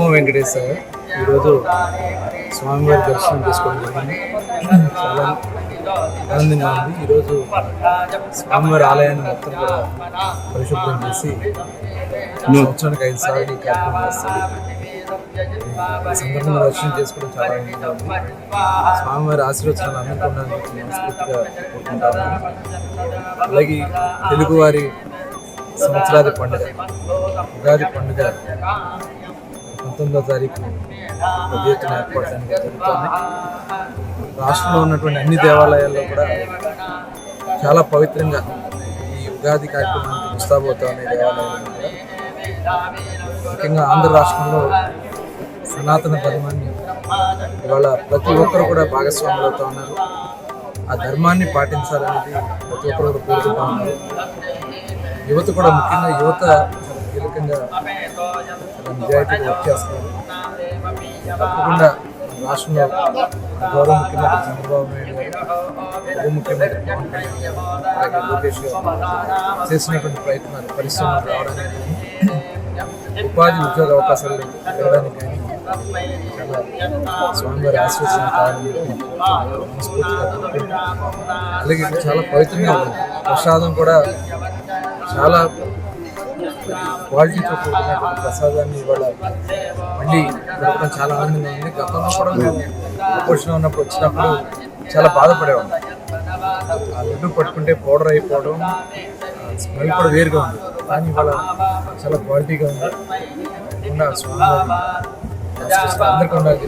నమో వెంకటేశ్వర. ఈరోజు స్వామివారి దర్శనం చేసుకోవడం జరిగింది. చాలా ఆనందంగా ఉంది. ఈరోజు స్వామివారి ఆలయాన్ని మొత్తం కూడా పరిశుభ్రం చేసి సంవత్సరానికి 5 సార్లు ఈ కార్యక్రమం చేస్తుంది. సందర్భంగా దర్శనం చేసుకోవడం చాలా ఆనందంగా ఉంది. స్వామివారి ఆశీర్వచనాలు అందుకోవడానికి మనస్ఫూర్తిగా కోరుకుంటాము. అలాగే తెలుగువారి సంవత్సరాది పండుగ ఉగాది పండుగ 19వ తారీఖు పెద్ద ఎత్తున ఏర్పాటు జరుగుతుంది. రాష్ట్రంలో ఉన్నటువంటి అన్ని దేవాలయాల్లో కూడా చాలా పవిత్రంగా ఈ ఉగాది కార్యక్రమానికి ముస్తాబోతా ఉన్నాయి. దేవాలయాలను కూడా ముఖ్యంగా ఆంధ్ర రాష్ట్రంలో సనాతన ధర్మాన్ని ఇవాళ ప్రతి ఒక్కరు కూడా భాగస్వాములు అవుతూ ఉన్నారు. ఆ ధర్మాన్ని పాటించాలనేది ప్రతి ఒక్కరు కూడా కోరుకుంటూ ఉన్నారు. యువత కూడా ముఖ్యంగా యువత కీలకంగా నిజాయితీగా వర్క్ చేస్తున్నారు. తప్పకుండా రాష్ట్రంలో గౌరవ ముఖ్యమంత్రి చంద్రబాబు నాయుడు గారు, ఉప ముఖ్యమంత్రి పవన్ కళ్యాణ్ గారు, అలాగే లోకేష్ గారు చేసినటువంటి ప్రయత్నాలు పరిశ్రమలు రావడానికి కానీ ఉపాధి ఉద్యోగ అవకాశాలు ఇవ్వడానికి కానీ చాలా స్వామివారి ఆశీర్వచనం కావాలని మనస్ఫూర్తిగా కోరుకుంటున్నాను. అలాగే ఇది చాలా పవిత్రంగా ఉంది. ప్రసాదం కూడా చాలా క్వాలిటీతో కూడుకున్నటువంటి ప్రసాదాన్ని ఇవాళ మళ్ళీ దొరకడం చాలా ఆనందంగా ఉంది. గతంలో కూడా మేము ప్రపోర్షన్ ఉన్నప్పుడు వచ్చినప్పుడు చాలా బాధపడేవాళ్ళం. ఆ లడ్డు పట్టుకుంటే పౌడర్ అయిపోవడం, స్మెల్ కూడా వేరుగా ఉంది. కానీ ఇవాళ చాలా క్వాలిటీగా ఉంది. స్వామి అందరికీ ఉండాలి.